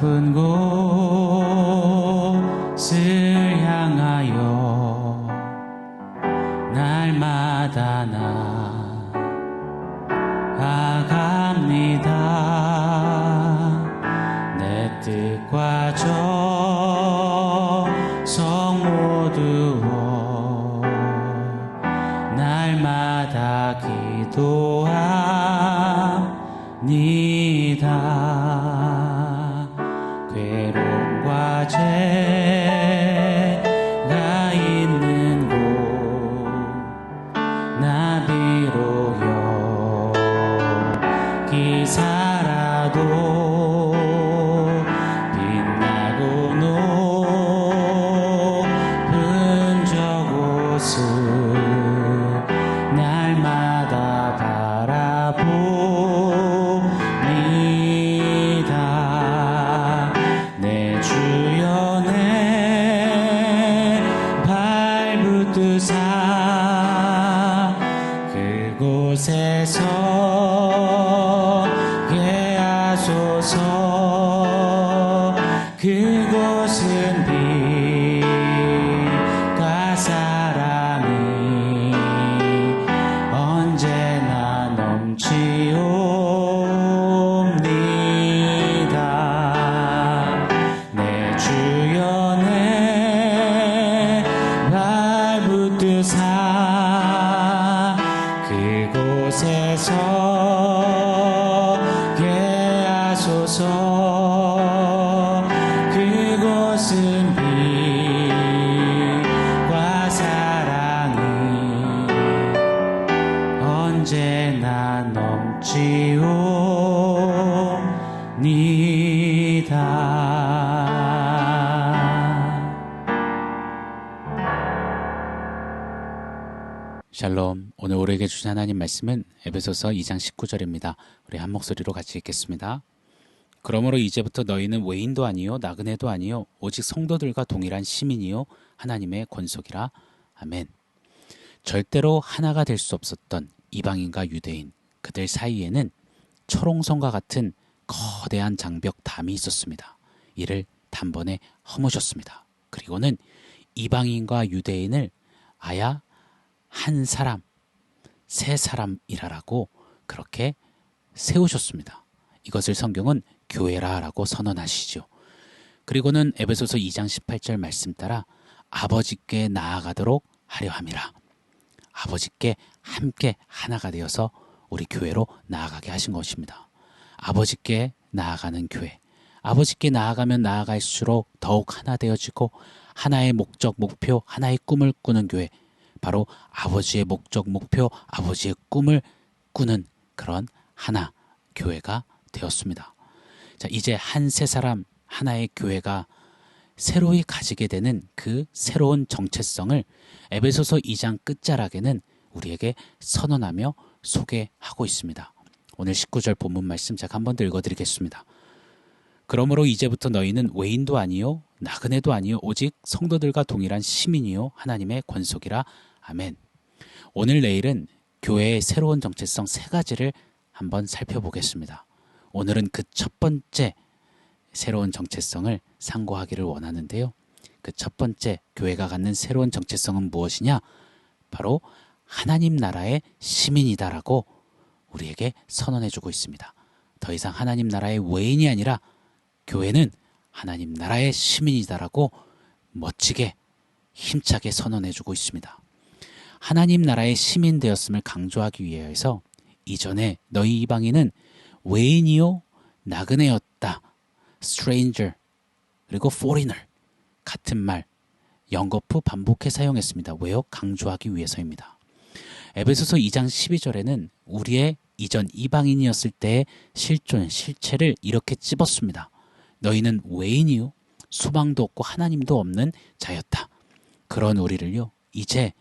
높은 곳을 향하여 날마다 나아갑니다. 내 뜻과 정성 모두어 날마다 기도합니다. 괴로움과 죄가 있는 곳 나 비록 여기 살아도 빛나고 높은 저곳을 날마다 바라봅니다. 내 주연에 발붙드사 그곳에서 게 하소서. 그곳은 빛과 사랑이 언제나 넘치옵니다. 내 주연에 발붙드사 그곳에서 게 하소서. 그곳은 빛과 사랑이 언제나 넘치옵니다. 샬롬. 오늘 우리에게 주신 하나님 말씀은 에베소서 2장 19절입니다. 우리 한 목소리로 같이 읽겠습니다. 그러므로 이제부터 너희는 외인도 아니요 나그네도 아니요 오직 성도들과 동일한 시민이요 하나님의 권속이라. 아멘. 절대로 하나가 될 수 없었던 이방인과 유대인, 그들 사이에는 초롱성과 같은 거대한 장벽 담이 있었습니다. 이를 단번에 허무셨습니다. 그리고는 이방인과 유대인을 아야 한 사람, 세 사람이라라고 그렇게 세우셨습니다. 이것을 성경은 교회라라고 선언하시죠. 그리고는 에베소서 2장 18절 말씀 따라 아버지께 나아가도록 하려 함이라. 아버지께 함께 하나가 되어서 우리 교회로 나아가게 하신 것입니다. 아버지께 나아가는 교회. 아버지께 나아가면 나아갈수록 더욱 하나 되어지고 하나의 목적, 목표, 하나의 꿈을 꾸는 교회. 바로 아버지의 목적, 목표, 아버지의 꿈을 꾸는 그런 하나 교회가 되었습니다. 자, 이제 한 세 사람 하나의 교회가 새로이 가지게 되는 그 새로운 정체성을 에베소서 2장 끝자락에는 우리에게 선언하며 소개하고 있습니다. 오늘 19절 본문 말씀 제가 한 번 더 읽어드리겠습니다. 그러므로 이제부터 너희는 외인도 아니요 나그네도 아니요 오직 성도들과 동일한 시민이요 하나님의 권속이라. 아멘. 오늘 내일은 교회의 새로운 정체성 세 가지를 한번 살펴보겠습니다. 오늘은 그 첫 번째 새로운 정체성을 상고하기를 원하는데요. 그 첫 번째 교회가 갖는 새로운 정체성은 무엇이냐? 바로 하나님 나라의 시민이다라고 우리에게 선언해주고 있습니다. 더 이상 하나님 나라의 외인이 아니라 교회는 하나님 나라의 시민이다라고 멋지게 힘차게 선언해주고 있습니다. 하나님 나라의 시민 되었음을 강조하기 위해서 이전에 너희 이방인은 외인이요 나그네였다, stranger, 그리고 foreigner 같은 말 연거푸 반복해 사용했습니다. 왜요? 강조하기 위해서입니다. 에베소서 2장 12절에는 우리의 이전 이방인이었을 때의 실존, 실체를 이렇게 찝었습니다. 너희는 외인이요 소망도 없고 하나님도 없는 자였다. 그런 우리를요 이제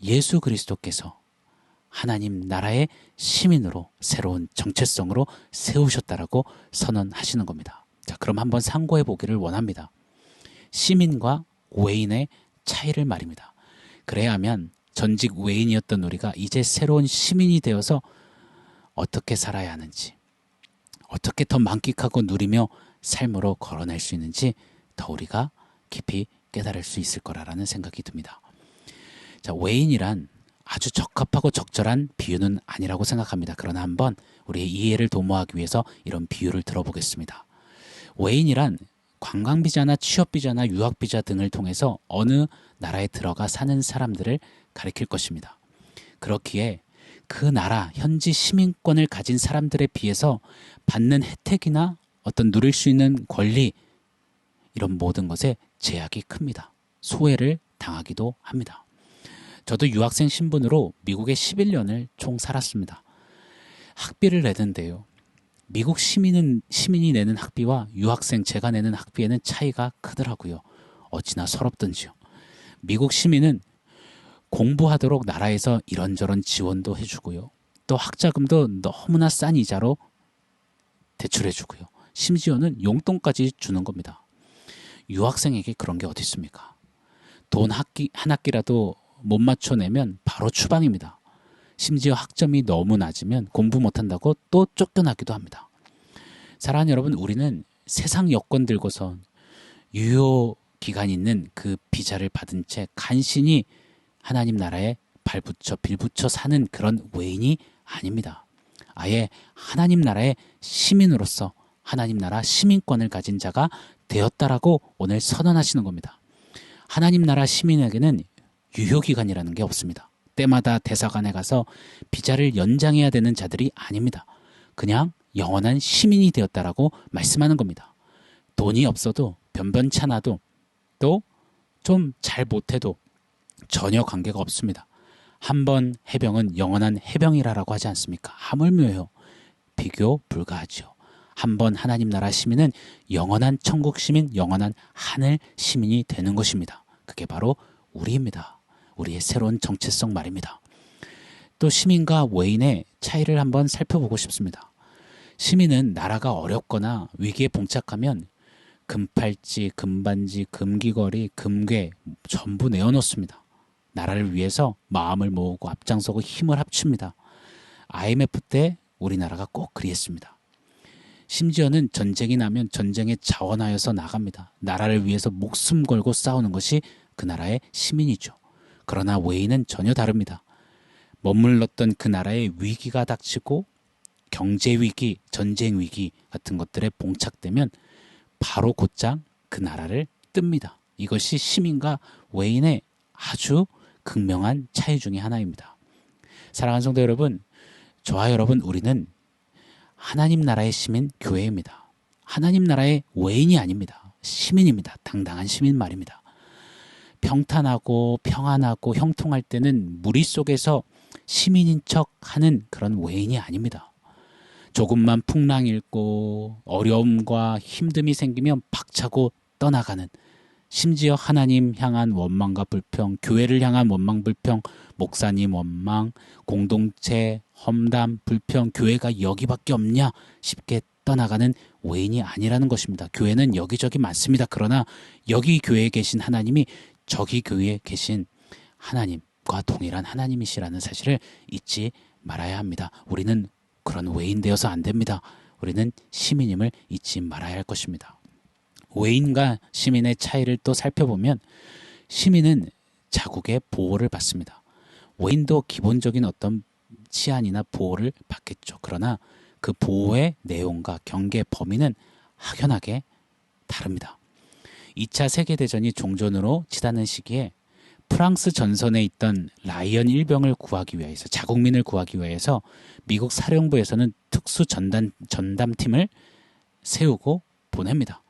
예수 그리스도께서 하나님 나라의 시민으로 새로운 정체성으로 세우셨다라고 선언하시는 겁니다. 자, 그럼 한번 상고해 보기를 원합니다. 시민과 외인의 차이를 말입니다. 그래야 하면 전직 외인이었던 우리가 이제 새로운 시민이 되어서 어떻게 살아야 하는지, 어떻게 더 만끽하고 누리며 삶으로 걸어낼 수 있는지 더 우리가 깊이 깨달을 수 있을 거라는 생각이 듭니다. 자, 외인이란 아주 적합하고 적절한 비유는 아니라고 생각합니다. 그러나 한번 우리의 이해를 도모하기 위해서 이런 비유를 들어보겠습니다. 외인이란 관광비자나 취업비자나 유학비자 등을 통해서 어느 나라에 들어가 사는 사람들을 가리킬 것입니다. 그렇기에 그 나라 현지 시민권을 가진 사람들에 비해서 받는 혜택이나 어떤 누릴 수 있는 권리, 이런 모든 것에 제약이 큽니다. 소외를 당하기도 합니다. 저도 유학생 신분으로 미국에 11년을 총 살았습니다. 학비를 내는데요, 미국 시민이 내는 학비와 유학생 제가 내는 학비에는 차이가 크더라고요. 어찌나 서럽던지요. 미국 시민은 공부하도록 나라에서 이런저런 지원도 해주고요, 또 학자금도 너무나 싼 이자로 대출해주고요, 심지어는 용돈까지 주는 겁니다. 유학생에게 그런 게 어디 있습니까? 돈 한 학기라도 못 맞춰내면 바로 추방입니다. 심지어 학점이 너무 낮으면 공부 못한다고 또 쫓겨나기도 합니다. 사랑하는 여러분, 우리는 세상 여권 들고선 유효 기간 있는 그 비자를 받은 채 간신히 하나님 나라에 빌붙여 사는 그런 외인이 아닙니다. 아예 하나님 나라의 시민으로서 하나님 나라 시민권을 가진 자가 되었다라고 오늘 선언하시는 겁니다. 하나님 나라 시민에게는 유효기간이라는 게 없습니다. 때마다 대사관에 가서 비자를 연장해야 되는 자들이 아닙니다. 그냥 영원한 시민이 되었다라고 말씀하는 겁니다. 돈이 없어도 변변찮아도 또 좀 잘 못해도 전혀 관계가 없습니다. 한 번 해병은 영원한 해병이라고 하지 않습니까? 하물며요. 비교 불가하죠. 한 번 하나님 나라 시민은 영원한 천국 시민, 영원한 하늘 시민이 되는 것입니다. 그게 바로 우리입니다. 우리의 새로운 정체성 말입니다. 또 시민과 외인의 차이를 한번 살펴보고 싶습니다. 시민은 나라가 어렵거나 위기에 봉착하면 금팔찌, 금반지, 금귀걸이, 금괴 전부 내어놓습니다. 나라를 위해서 마음을 모으고 앞장서고 힘을 합칩니다. IMF 때 우리나라가 꼭 그리했습니다. 심지어는 전쟁이 나면 전쟁에 자원하여서 나갑니다. 나라를 위해서 목숨 걸고 싸우는 것이 그 나라의 시민이죠. 그러나 외인은 전혀 다릅니다. 머물렀던 그 나라에 위기가 닥치고 경제 위기, 전쟁 위기 같은 것들에 봉착되면 바로 곧장 그 나라를 뜹니다. 이것이 시민과 외인의 아주 극명한 차이 중에 하나입니다. 사랑하는 성도 여러분, 저와 여러분, 우리는 하나님 나라의 시민, 교회입니다. 하나님 나라의 외인이 아닙니다. 시민입니다. 당당한 시민 말입니다. 평탄하고 평안하고 형통할 때는 무리 속에서 시민인 척하는 그런 외인이 아닙니다. 조금만 풍랑 일고 어려움과 힘듦이 생기면 박차고 떠나가는, 심지어 하나님 향한 원망과 불평, 교회를 향한 원망 불평, 목사님 원망, 공동체 험담 불평, 교회가 여기밖에 없냐 쉽게 떠나가는 외인이 아니라는 것입니다. 교회는 여기저기 많습니다. 그러나 여기 교회에 계신 하나님이 저기 교회에 계신 하나님과 동일한 하나님이시라는 사실을 잊지 말아야 합니다. 우리는 그런 외인 되어서 안 됩니다. 우리는 시민임을 잊지 말아야 할 것입니다. 외인과 시민의 차이를 또 살펴보면 시민은 자국의 보호를 받습니다. 외인도 기본적인 어떤 치안이나 보호를 받겠죠. 그러나 그 보호의 내용과 경계 범위는 확연하게 다릅니다. 2차 세계대전이 종전으로 치닫는 시기에 프랑스 전선에 있던 라이언 일병을 구하기 위해서, 자국민을 구하기 위해서 미국 사령부에서는 특수 전담팀을 세우고 보냅니다.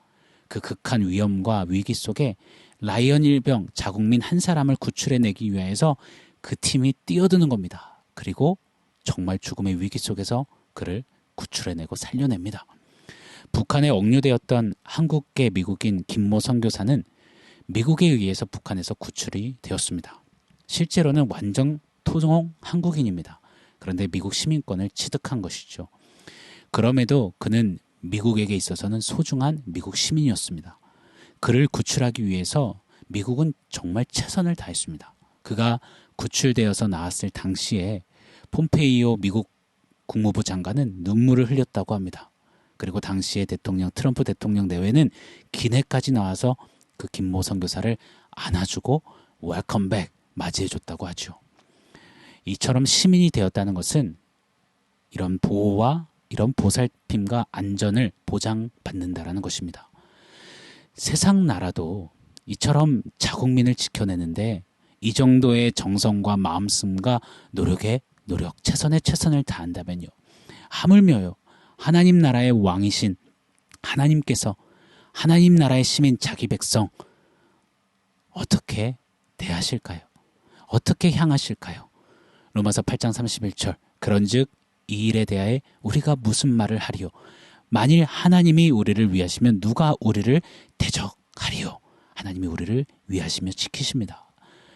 그 극한 위험과 위기 속에 라이언 일병, 자국민 한 사람을 구출해내기 위해서 그 팀이 뛰어드는 겁니다. 그리고 정말 죽음의 위기 속에서 그를 구출해내고 살려냅니다. 북한에 억류되었던 한국계 미국인 김모 선교사는 미국에 의해서 북한에서 구출이 되었습니다. 실제로는 완전 토종 한국인입니다. 그런데 미국 시민권을 취득한 것이죠. 그럼에도 그는 미국에게 있어서는 소중한 미국 시민이었습니다. 그를 구출하기 위해서 미국은 정말 최선을 다했습니다. 그가 구출되어서 나왔을 당시에 폼페이오 미국 국무부 장관은 눈물을 흘렸다고 합니다. 그리고 당시의 대통령 트럼프 대통령 내외는 기내까지 나와서 그 김모 선교사를 안아주고 웰컴백 맞이해줬다고 하죠. 이처럼 시민이 되었다는 것은 이런 보호와 이런 보살핌과 안전을 보장받는다라는 것입니다. 세상 나라도 이처럼 자국민을 지켜내는데 이 정도의 정성과 마음씀과 최선의 최선을 다한다면요. 하물며요. 하나님 나라의 왕이신 하나님께서 하나님 나라의 시민 자기 백성 어떻게 대하실까요? 어떻게 향하실까요? 로마서 8장 31절 그런즉 이 일에 대하여 우리가 무슨 말을 하리요? 만일 하나님이 우리를 위하시면 누가 우리를 대적하리요? 하나님이 우리를 위하시며 지키십니다.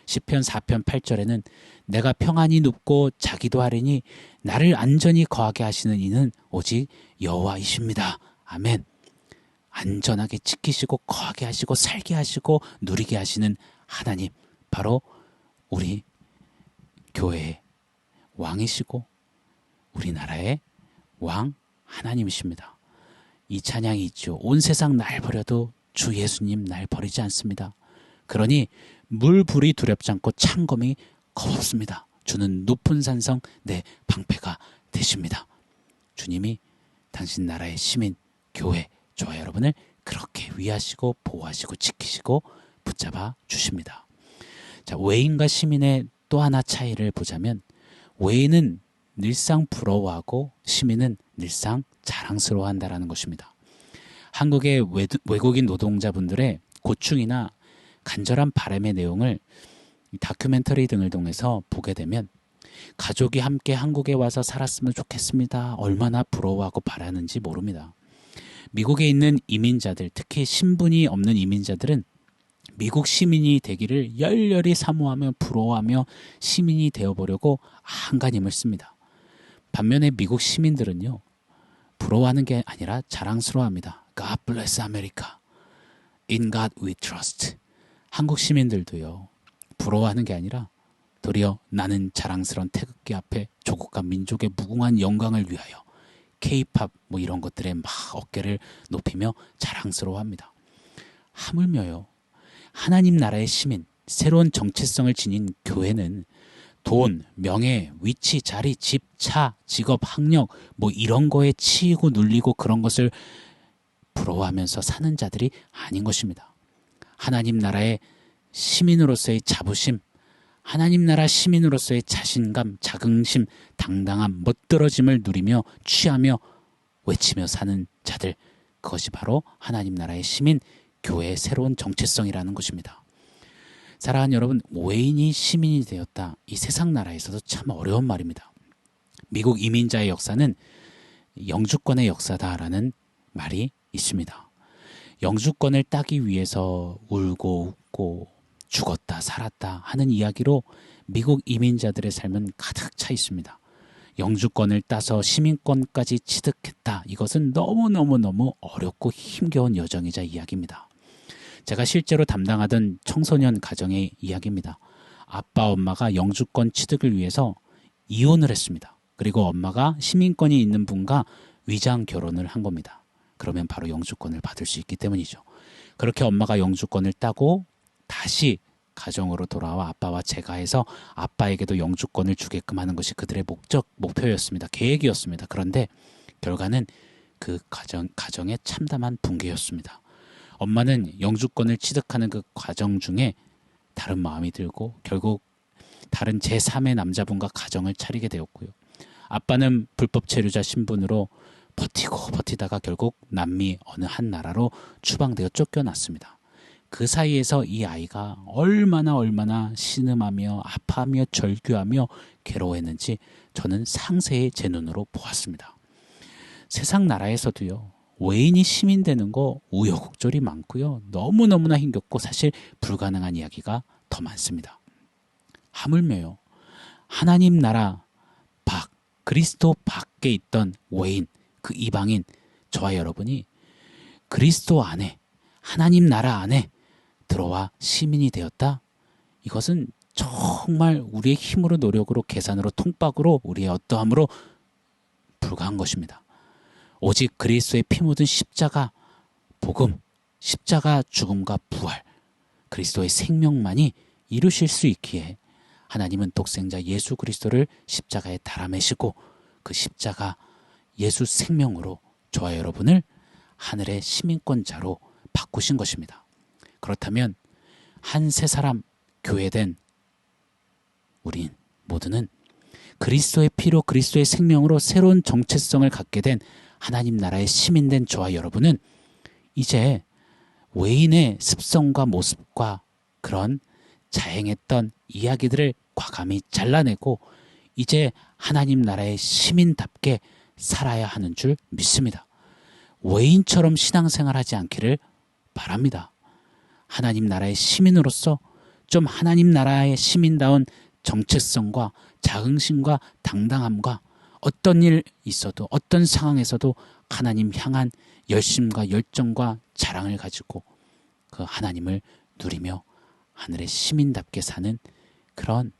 시편 4편 8절에는 내가 평안히 눕고 자기도 하리니 나를 안전히 거하게 하시는 이는 오직 여호와이십니다. 아멘. 안전하게 지키시고 거하게 하시고 살게 하시고 누리게 하시는 하나님, 바로 우리 교회의 왕이시고 우리나라의 왕 하나님이십니다. 이 찬양이 있죠. 온 세상 날 버려도 주 예수님 날 버리지 않습니다. 그러니 물불이 두렵지 않고 창검이 겁없습니다. 주는 높은 산성 내 방패가 되십니다. 주님이 당신 나라의 시민, 교회, 저와 여러분을 그렇게 위하시고 보호하시고 지키시고 붙잡아 주십니다. 자, 외인과 시민의 또 하나 차이를 보자면 외인은 늘상 부러워하고 시민은 늘상 자랑스러워한다라는 것입니다. 한국의 외국인 노동자분들의 고충이나 간절한 바람의 내용을 다큐멘터리 등을 통해서 보게 되면 가족이 함께 한국에 와서 살았으면 좋겠습니다. 얼마나 부러워하고 바라는지 모릅니다. 미국에 있는 이민자들, 특히 신분이 없는 이민자들은 미국 시민이 되기를 열렬히 사모하며 부러워하며 시민이 되어보려고 안간힘을 씁니다. 반면에 미국 시민들은요, 부러워하는 게 아니라 자랑스러워합니다. God bless America. In God we trust. 한국 시민들도요, 부러워하는 게 아니라 도리어 나는 자랑스러운 태극기 앞에 조국과 민족의 무궁한 영광을 위하여 K-팝 뭐 이런 것들에 막 어깨를 높이며 자랑스러워합니다. 하물며요, 하나님 나라의 시민, 새로운 정체성을 지닌 교회는 돈, 명예, 위치, 자리, 집, 차, 직업, 학력 뭐 이런 거에 치이고 눌리고 그런 것을 부러워하면서 사는 자들이 아닌 것입니다. 하나님 나라의 시민으로서의 자부심, 하나님 나라 시민으로서의 자신감, 자긍심, 당당함, 멋들어짐을 누리며 취하며 외치며 사는 자들, 그것이 바로 하나님 나라의 시민, 교회의 새로운 정체성이라는 것입니다. 사랑하는 여러분, 외인이 시민이 되었다. 이 세상 나라에서도 참 어려운 말입니다. 미국 이민자의 역사는 영주권의 역사다라는 말이 있습니다. 영주권을 따기 위해서 울고 웃고 죽었다 살았다 하는 이야기로 미국 이민자들의 삶은 가득 차 있습니다. 영주권을 따서 시민권까지 취득했다. 이것은 너무너무 어렵고 힘겨운 여정이자 이야기입니다. 제가 실제로 담당하던 청소년 가정의 이야기입니다. 아빠, 엄마가 영주권 취득을 위해서 이혼을 했습니다. 그리고 엄마가 시민권이 있는 분과 위장 결혼을 한 겁니다. 그러면 바로 영주권을 받을 수 있기 때문이죠. 그렇게 엄마가 영주권을 따고 다시 가정으로 돌아와 아빠와 제가 해서 아빠에게도 영주권을 주게끔 하는 것이 그들의 목표였습니다. 계획이었습니다. 그런데 결과는 그 가정의 참담한 붕괴였습니다. 엄마는 영주권을 취득하는 그 과정 중에 다른 마음이 들고 결국 다른 제3의 남자분과 가정을 차리게 되었고요. 아빠는 불법 체류자 신분으로 버티다가 결국 남미 어느 한 나라로 추방되어 쫓겨났습니다. 그 사이에서 이 아이가 얼마나 신음하며 아파하며 절규하며 괴로워했는지 저는 상세히 제 눈으로 보았습니다. 세상 나라에서도요, 외인이 시민 되는 거 우여곡절이 많고요. 너무너무나 힘겹고 사실 불가능한 이야기가 더 많습니다. 하물며요, 하나님 나라 그리스도 밖에 있던 외인, 그 이방인, 저와 여러분이 그리스도 안에, 하나님 나라 안에 들어와 시민이 되었다? 이것은 정말 우리의 힘으로, 노력으로, 계산으로, 통박으로, 우리의 어떠함으로 불가한 것입니다. 오직 그리스도의 피 묻은 십자가 복음, 십자가 죽음과 부활, 그리스도의 생명만이 이루실 수 있기에 하나님은 독생자 예수 그리스도를 십자가에 달아 매시고 그 십자가 예수 생명으로 저와 여러분을 하늘의 시민권자로 바꾸신 것입니다. 그렇다면 한 세 사람 교회된 우린 모두는 그리스도의 피로 그리스도의 생명으로 새로운 정체성을 갖게 된 하나님 나라의 시민된 저와 여러분은 이제 외인의 습성과 모습과 그런 자행했던 이야기들을 과감히 잘라내고 이제 하나님 나라의 시민답게 살아야 하는 줄 믿습니다. 외인처럼 신앙생활하지 않기를 바랍니다. 하나님 나라의 시민으로서 좀 하나님 나라의 시민다운 정체성과 자긍심과 당당함과 어떤 일 있어도 어떤 상황에서도 하나님 향한 열심과 열정과 자랑을 가지고 그 하나님을 누리며 하늘의 시민답게 사는 그런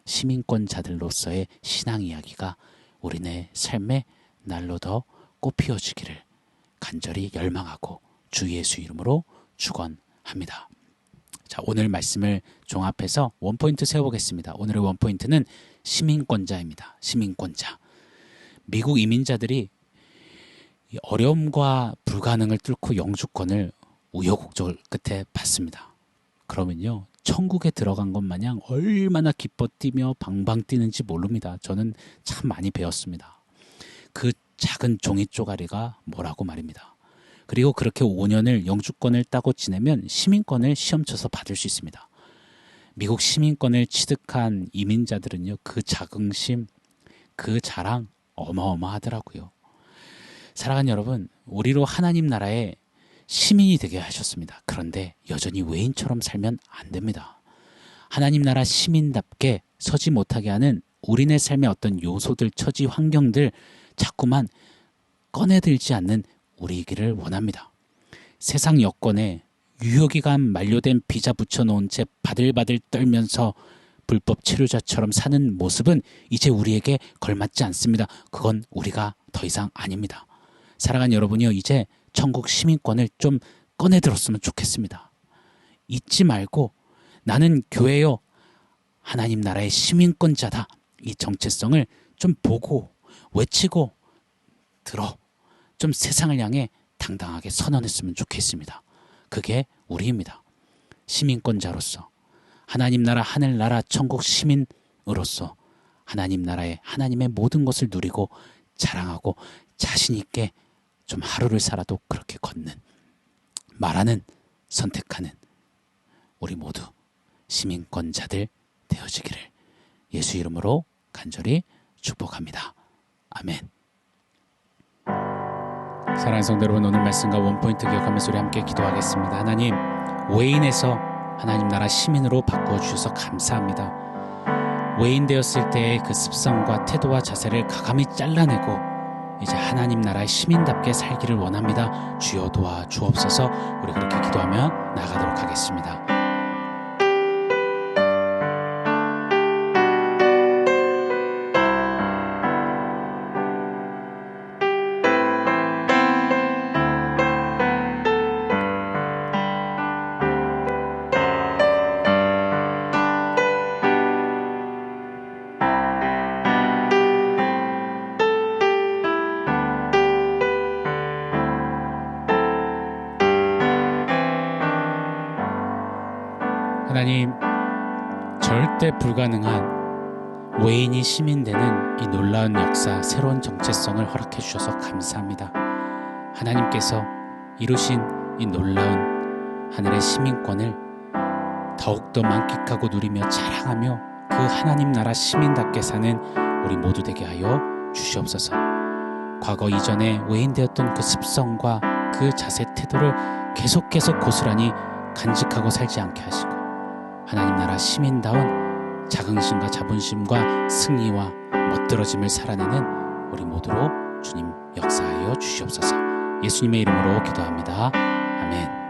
시민권자들로서의 신앙 이야기가 우리네 삶의 날로 더 꽃피워주기를 간절히 열망하고 주 예수 이름으로 축원합니다. 자, 오늘 말씀을 종합해서 원포인트 세워보겠습니다. 오늘의 원포인트는 시민권자입니다. 시민권자. 미국 이민자들이 어려움과 불가능을 뚫고 영주권을 우여곡절 끝에 받습니다. 그러면요, 천국에 들어간 것 마냥 얼마나 기뻐 뛰며 방방 뛰는지 모릅니다. 저는 참 많이 배웠습니다. 그 작은 종이 쪼가리가 뭐라고 말입니다. 그리고 그렇게 5년을 영주권을 따고 지내면 시민권을 시험 쳐서 받을 수 있습니다. 미국 시민권을 취득한 이민자들은요, 그 자긍심, 그 자랑 어마어마하더라고요. 사랑하는 여러분, 우리로 하나님 나라의 시민이 되게 하셨습니다. 그런데 여전히 외인처럼 살면 안 됩니다. 하나님 나라 시민답게 서지 못하게 하는 우리네 삶의 어떤 요소들, 처지, 환경들 자꾸만 꺼내들지 않는 우리이기를 원합니다. 세상 여건에 유효기간 만료된 비자 붙여놓은 채 바들바들 떨면서 불법 체류자처럼 사는 모습은 이제 우리에게 걸맞지 않습니다. 그건 우리가 더 이상 아닙니다. 사랑하는 여러분이요, 이제 천국 시민권을 좀 꺼내들었으면 좋겠습니다. 잊지 말고 나는 교회요, 하나님 나라의 시민권자다. 이 정체성을 좀 보고 외치고 들어 좀 세상을 향해 당당하게 선언했으면 좋겠습니다. 그게 우리입니다. 시민권자로서 하나님 나라 하늘나라 천국 시민으로서 하나님 나라의 하나님의 모든 것을 누리고 자랑하고 자신 있게 좀 하루를 살아도 그렇게 걷는, 말하는, 선택하는 우리 모두 시민권자들 되어지기를 예수 이름으로 간절히 축복합니다. 아멘. 사랑하는 성도 여러분, 오늘 말씀과 원포인트 기억하면서 우리 함께 기도하겠습니다. 하나님, 외인에서 하나님 나라 시민으로 바꾸어 주셔서 감사합니다. 외인 되었을 때의 그 습성과 태도와 자세를 가감히 잘라내고 이제 하나님 나라의 시민답게 살기를 원합니다. 주여 도와 주옵소서. 우리 그렇게 기도하며 나아가도록 하겠습니다. 하나님, 절대 불가능한 외인이 시민되는 이 놀라운 역사, 새로운 정체성을 허락해 주셔서 감사합니다. 하나님께서 이루신 이 놀라운 하늘의 시민권을 더욱더 만끽하고 누리며 자랑하며 그 하나님 나라 시민답게 사는 우리 모두 되게 하여 주시옵소서. 과거 이전에 외인되었던 그 습성과 그 자세 태도를 계속해서 고스란히 간직하고 살지 않게 하시고 하나님 나라 시민다운 자긍심과 자본심과 승리와 멋들어짐을 살아내는 우리 모두로 주님 역사하여 주시옵소서. 예수님의 이름으로 기도합니다. 아멘.